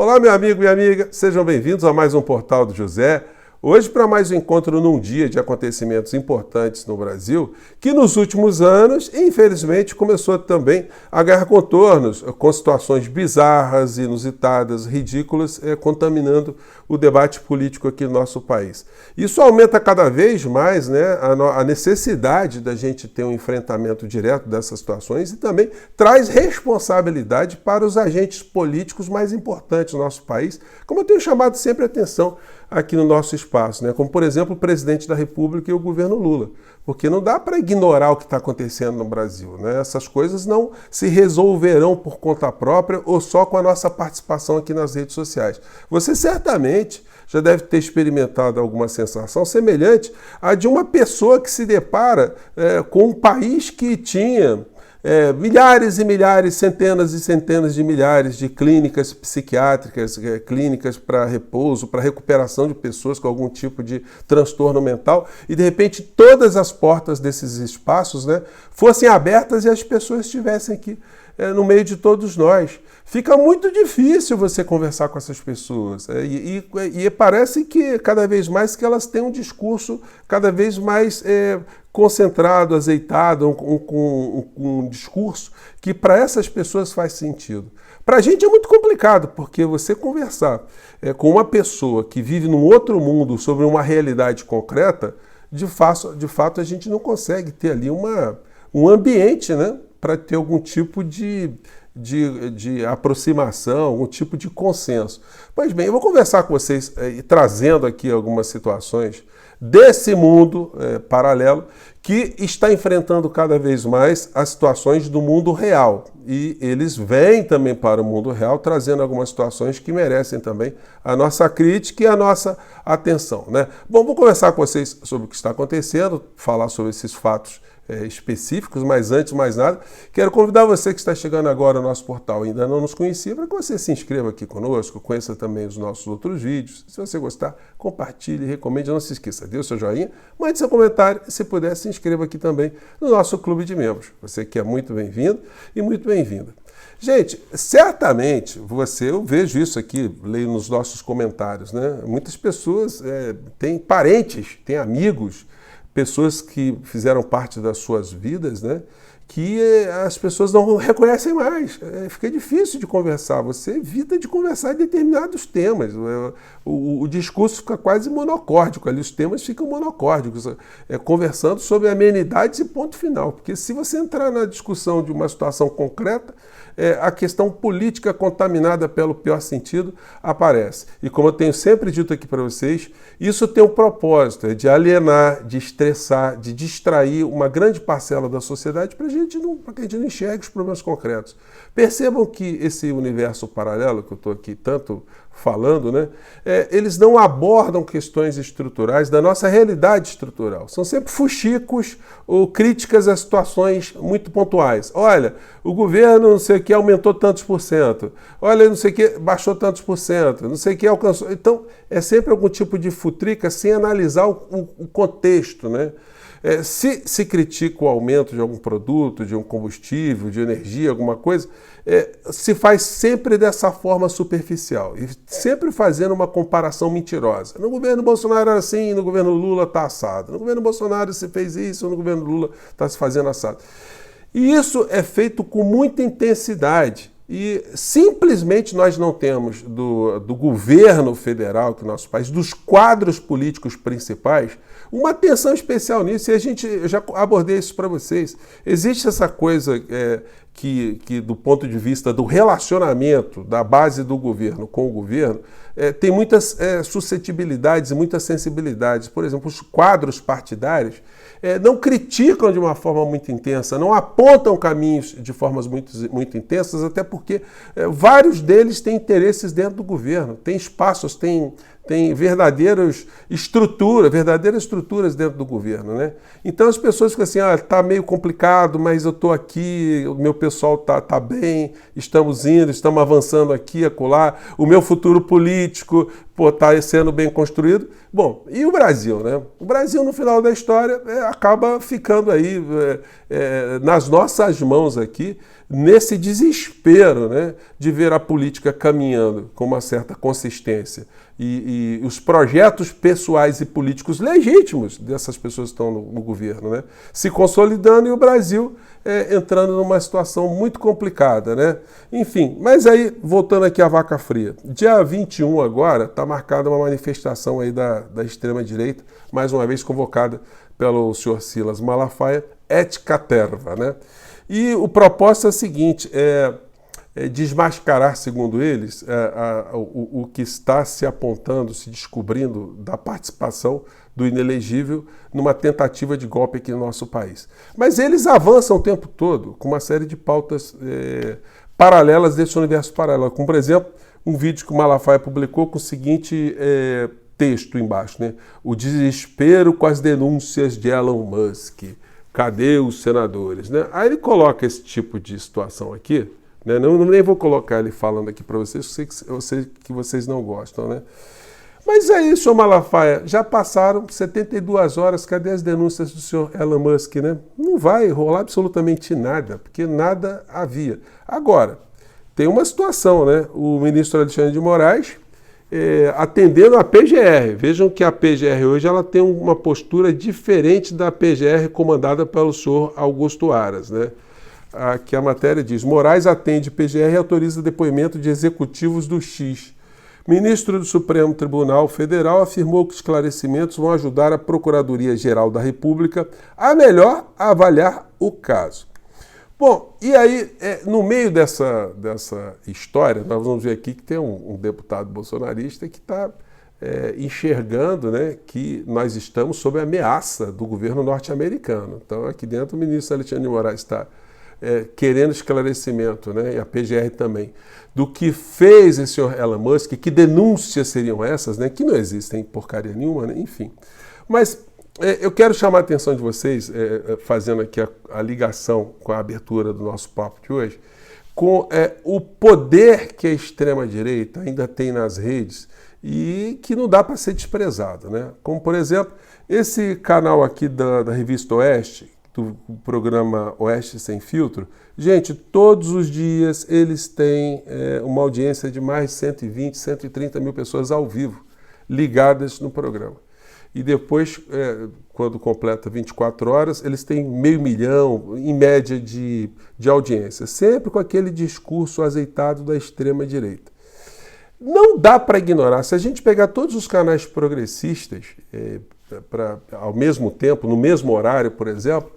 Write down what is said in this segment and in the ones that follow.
Olá, meu amigo e amiga, sejam bem-vindos a mais um Portal do José. Hoje, para mais um encontro num dia de acontecimentos importantes no Brasil, que nos últimos anos, infelizmente, começou também a ganhar contornos, com situações bizarras, inusitadas, ridículas, contaminando o debate político aqui no nosso país. Isso aumenta cada vez mais, né, a necessidade da gente ter um enfrentamento direto dessas situações e também traz responsabilidade para os agentes políticos mais importantes do nosso país, como eu tenho chamado sempre a atenção aqui no nosso espaço, né? Como, por exemplo, o presidente da República e o governo Lula. Porque não dá para ignorar o que está acontecendo no Brasil, né? Essas coisas não se resolverão por conta própria ou só com a nossa participação aqui nas redes sociais. Você certamente já deve ter experimentado alguma sensação semelhante à de uma pessoa que se depara com um país que tinha milhares e milhares, centenas e centenas de milhares de clínicas psiquiátricas, clínicas para repouso, para recuperação de pessoas com algum tipo de transtorno mental, e de repente todas as portas desses espaços, né, fossem abertas e as pessoas estivessem aqui no meio de todos nós. Fica muito difícil você conversar com essas pessoas. E parece que cada vez mais que elas têm um discurso cada vez mais concentrado, azeitado, com um discurso que para essas pessoas faz sentido. Para a gente é muito complicado, porque você conversar com uma pessoa que vive num outro mundo sobre uma realidade concreta, de fato a gente não consegue ter ali um ambiente, né, para ter algum tipo de aproximação, algum tipo de consenso. Pois bem, eu vou conversar com vocês trazendo aqui algumas situações desse mundo paralelo que está enfrentando cada vez mais as situações do mundo real. E eles vêm também para o mundo real trazendo algumas situações que merecem também a nossa crítica e a nossa atenção, né? Bom, vou conversar com vocês sobre o que está acontecendo, falar sobre esses fatos específicos, mas antes de mais nada, quero convidar você que está chegando agora ao nosso portal e ainda não nos conhecia, para que você se inscreva aqui conosco, conheça também os nossos outros vídeos. Se você gostar, compartilhe, recomende, não se esqueça, dê o seu joinha, mande seu comentário e, se puder, se inscreva aqui também no nosso clube de membros. Você que é muito bem-vindo e muito bem-vinda. Gente, certamente eu vejo isso aqui, leio nos nossos comentários, né? Muitas pessoas têm parentes, têm amigos, pessoas que fizeram parte das suas vidas, né, que as pessoas não reconhecem mais. Fica difícil de conversar, você evita de conversar em determinados temas. O discurso fica quase monocórdico ali, os temas ficam monocórdicos, conversando sobre amenidades e ponto final. Porque se você entrar na discussão de uma situação concreta, a questão política contaminada pelo pior sentido aparece. E como eu tenho sempre dito aqui para vocês, isso tem um propósito, de alienar, de estressar, de distrair uma grande parcela da sociedade para que a gente não enxergue os problemas concretos. Percebam que esse universo paralelo que eu estou aqui tanto falando, né, eles não abordam questões estruturais da nossa realidade estrutural. São sempre fuxicos ou críticas a situações muito pontuais. Olha, o governo não sei o que aumentou tantos por cento. Olha, não sei o que baixou tantos por cento. Não sei o que alcançou. Então, é sempre algum tipo de futrica sem analisar o contexto, né? Se critica o aumento de algum produto, de um combustível, de energia, alguma coisa, se faz sempre dessa forma superficial e sempre fazendo uma comparação mentirosa. No governo Bolsonaro era assim, no governo Lula está assado. No governo Bolsonaro se fez isso, no governo Lula está se fazendo assado. E isso é feito com muita intensidade. E simplesmente nós não temos do governo federal, que é o nosso país, dos quadros políticos principais, uma atenção especial nisso. E eu já abordei isso para vocês. Existe essa coisa que do ponto de vista do relacionamento da base do governo com o governo, tem muitas suscetibilidades e muitas sensibilidades. Por exemplo, os quadros partidários não criticam de uma forma muito intensa, não apontam caminhos de formas muito intensas, até porque vários deles têm interesses dentro do governo, têm espaços, têm verdadeiras estruturas dentro do governo, né? Então as pessoas ficam assim, tá meio complicado, mas eu estou aqui, o meu pessoal tá bem, estamos avançando aqui, acolá, o meu futuro político está sendo bem construído. Bom, e o Brasil, né? O Brasil, no final da história, acaba ficando aí nas nossas mãos aqui, nesse desespero, né, de ver a política caminhando com uma certa consistência e os projetos pessoais e políticos legítimos dessas pessoas que estão no governo, né, se consolidando e o Brasil entrando numa situação muito complicada, né? Enfim, mas aí, voltando aqui à vaca fria, dia 21 agora está marcada uma manifestação aí da extrema-direita, mais uma vez convocada pelo senhor Silas Malafaia, et caterva, né? E o propósito é o seguinte, desmascarar, segundo eles, o que está se apontando, se descobrindo da participação do inelegível numa tentativa de golpe aqui no nosso país. Mas eles avançam o tempo todo com uma série de pautas paralelas desse universo paralelo, como, por exemplo, um vídeo que o Malafaia publicou com o seguinte texto embaixo, né? O desespero com as denúncias de Elon Musk. Cadê os senadores? Né? Aí ele coloca esse tipo de situação aqui, né? Nem vou colocar ele falando aqui para vocês, eu sei que vocês não gostam, né? Mas aí, senhor Malafaia, já passaram 72 horas, cadê as denúncias do senhor Elon Musk, né? Não vai rolar absolutamente nada, porque nada havia. Agora, tem uma situação, né? O ministro Alexandre de Moraes atendendo a PGR. Vejam que a PGR hoje ela tem uma postura diferente da PGR comandada pelo senhor Augusto Aras, né? Aqui a matéria diz: Moraes atende PGR e autoriza depoimento de executivos do X. Ministro do Supremo Tribunal Federal afirmou que os esclarecimentos vão ajudar a Procuradoria-Geral da República a melhor avaliar o caso. Bom, e aí, no meio dessa história, nós vamos ver aqui que tem um deputado bolsonarista que está enxergando, né, que nós estamos sob a ameaça do governo norte-americano. Então, aqui dentro, o ministro Alexandre de Moraes está querendo esclarecimento, né, e a PGR também, do que fez esse senhor Elon Musk, que denúncias seriam essas, né, que não existem porcaria nenhuma, né, enfim. Mas eu quero chamar a atenção de vocês, fazendo aqui a ligação com a abertura do nosso papo de hoje, com o poder que a extrema-direita ainda tem nas redes e que não dá para ser desprezado, né? Como, por exemplo, esse canal aqui da Revista Oeste, do programa Oeste Sem Filtro, gente, todos os dias eles têm uma audiência de mais de 120, 130 mil pessoas ao vivo ligadas no programa. E depois, quando completa 24 horas, eles têm 500 mil, em média, de audiência. Sempre com aquele discurso azeitado da extrema-direita. Não dá para ignorar. Se a gente pegar todos os canais progressistas, ao mesmo tempo, no mesmo horário, por exemplo,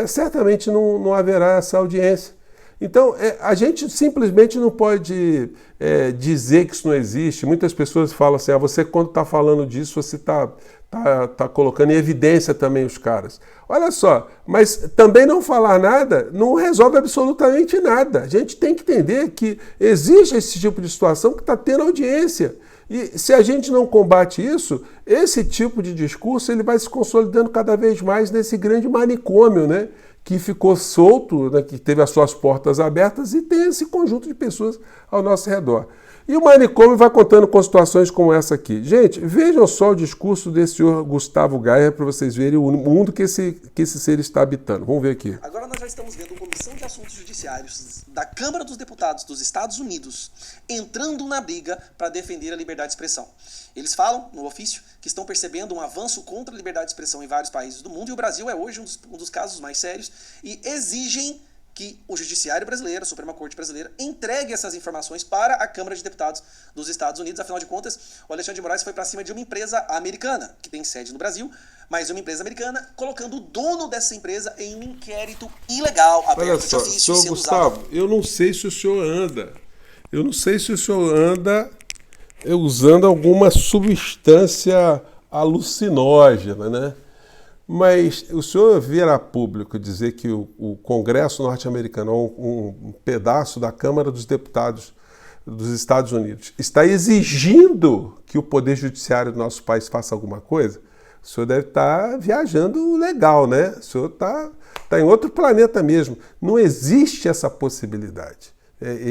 certamente não haverá essa audiência. Então, a gente simplesmente não pode dizer que isso não existe. Muitas pessoas falam assim, você quando está falando disso, você está colocando em evidência também os caras. Olha só, mas também não falar nada não resolve absolutamente nada. A gente tem que entender que existe esse tipo de situação que está tendo audiência. E se a gente não combate isso, esse tipo de discurso ele vai se consolidando cada vez mais nesse grande manicômio, né? Que ficou solto, né, que teve as suas portas abertas e tem esse conjunto de pessoas ao nosso redor. E o manicômio vai contando com situações como essa aqui. Gente, vejam só o discurso desse senhor Gustavo Gaia para vocês verem o mundo que esse ser está habitando. Vamos ver aqui. Agora nós já estamos vendo a Comissão de Assuntos Judiciários da Câmara dos Deputados dos Estados Unidos entrando na briga para defender a liberdade de expressão. Eles falam, no ofício, que estão percebendo um avanço contra a liberdade de expressão em vários países do mundo, e o Brasil é hoje um dos casos mais sérios, e exigem que o Judiciário brasileiro, a Suprema Corte brasileira, entregue essas informações para a Câmara de Deputados dos Estados Unidos. Afinal de contas, o Alexandre de Moraes foi para cima de uma empresa americana, que tem sede no Brasil, mas uma empresa americana, colocando o dono dessa empresa em um inquérito ilegal, aberto de ofício, senhor Gustavo, eu não sei se o senhor anda usando alguma substância alucinógena, né? Mas o senhor vir a público dizer que o Congresso norte-americano, um pedaço da Câmara dos Deputados dos Estados Unidos, está exigindo que o Poder Judiciário do nosso país faça alguma coisa, o senhor deve estar viajando legal, né? O senhor está em outro planeta mesmo. Não existe essa possibilidade.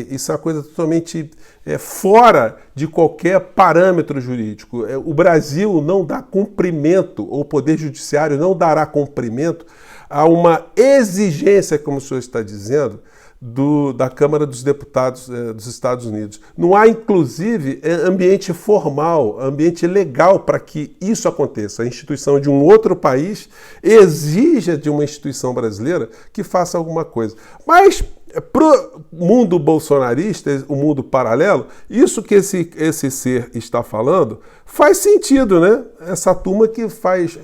Isso é uma coisa totalmente fora de qualquer parâmetro jurídico. O Brasil não dá cumprimento, ou o Poder Judiciário não dará cumprimento a uma exigência, como o senhor está dizendo, da Câmara dos Deputados dos Estados Unidos. Não há, inclusive, ambiente formal, ambiente legal para que isso aconteça. A instituição de um outro país exija de uma instituição brasileira que faça alguma coisa. Mas, para o mundo bolsonarista, o mundo paralelo, isso que esse ser está falando faz sentido, né? Essa turma que faz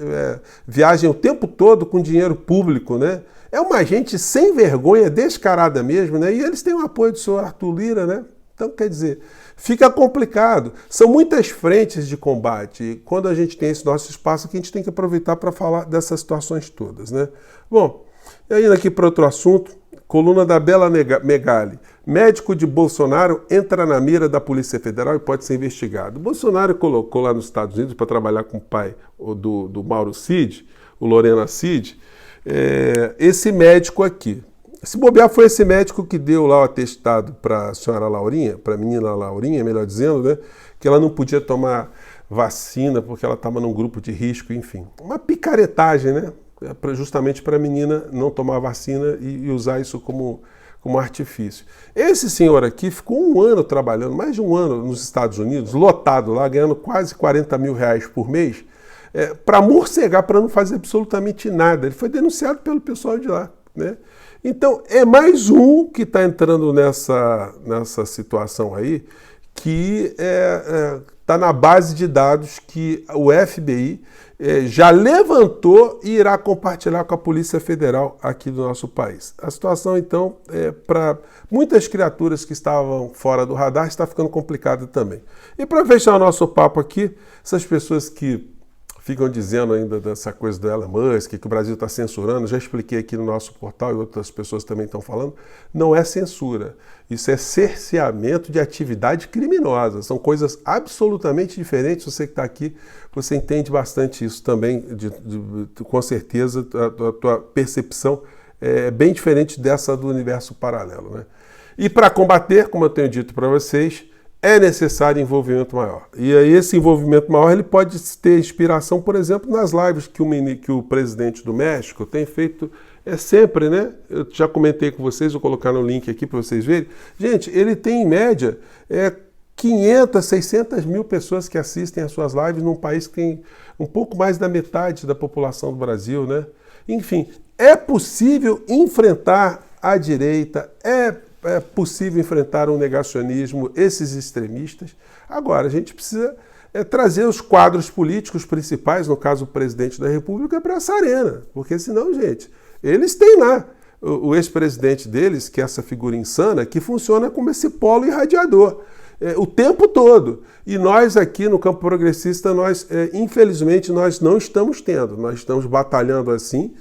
viagem o tempo todo com dinheiro público, né? É uma gente sem vergonha, descarada mesmo, né? E eles têm o apoio do senhor Arthur Lira, né? Então, quer dizer, fica complicado. São muitas frentes de combate. E quando a gente tem esse nosso espaço, que a gente tem que aproveitar para falar dessas situações todas, né? Bom, e indo aqui para outro assunto, coluna da Bela Megali. Médico de Bolsonaro entra na mira da Polícia Federal e pode ser investigado. Bolsonaro colocou lá nos Estados Unidos para trabalhar com o pai do Mauro Cid, o Lorena Cid, esse médico aqui. Se bobear, foi esse médico que deu lá o atestado para a senhora Laurinha, para a menina Laurinha, melhor dizendo, né, que ela não podia tomar vacina porque ela estava num grupo de risco, enfim. Uma picaretagem, né? Justamente para a menina não tomar vacina e usar isso como artifício. Esse senhor aqui ficou um ano trabalhando, mais de um ano nos Estados Unidos, lotado lá, ganhando quase 40 mil reais por mês, para morcegar, para não fazer absolutamente nada. Ele foi denunciado pelo pessoal de lá, né? Então, é mais um que está entrando nessa situação aí, que está na base de dados que o FBI já levantou e irá compartilhar com a Polícia Federal aqui do nosso país. A situação, então, para muitas criaturas que estavam fora do radar, está ficando complicada também. E para fechar o nosso papo aqui, essas pessoas que ficam dizendo ainda dessa coisa do Elon Musk, que o Brasil está censurando, já expliquei aqui no nosso portal e outras pessoas também estão falando, não é censura. Isso é cerceamento de atividade criminosa. São coisas absolutamente diferentes. Você que está aqui, você entende bastante isso também, com certeza a tua percepção é bem diferente dessa do universo paralelo, né? E para combater, como eu tenho dito para vocês, é necessário envolvimento maior. E aí esse envolvimento maior ele pode ter inspiração, por exemplo, nas lives que o presidente do México tem feito sempre, né? Eu já comentei com vocês, vou colocar no link aqui para vocês verem. Gente, ele tem em média 500, 600 mil pessoas que assistem às suas lives num país que tem um pouco mais da metade da população do Brasil, né? Enfim, é possível enfrentar a direita, é possível enfrentar um negacionismo, esses extremistas. Agora, a gente precisa trazer os quadros políticos principais, no caso o presidente da República, para essa arena. Porque senão, gente, eles têm lá o ex-presidente deles, que é essa figura insana, que funciona como esse polo irradiador o tempo todo. E nós aqui no campo progressista, infelizmente, nós não estamos tendo. Nós estamos batalhando assim,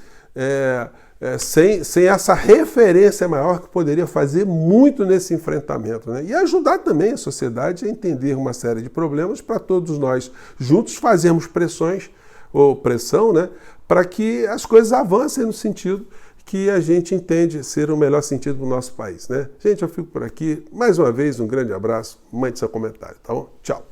sem essa referência maior que poderia fazer muito nesse enfrentamento, né? E ajudar também a sociedade a entender uma série de problemas para todos nós juntos fazermos pressão, né? Para que as coisas avancem no sentido que a gente entende ser o melhor sentido para o nosso país, né? Gente, eu fico por aqui. Mais uma vez, um grande abraço. Mande seu comentário, tá bom? Tchau.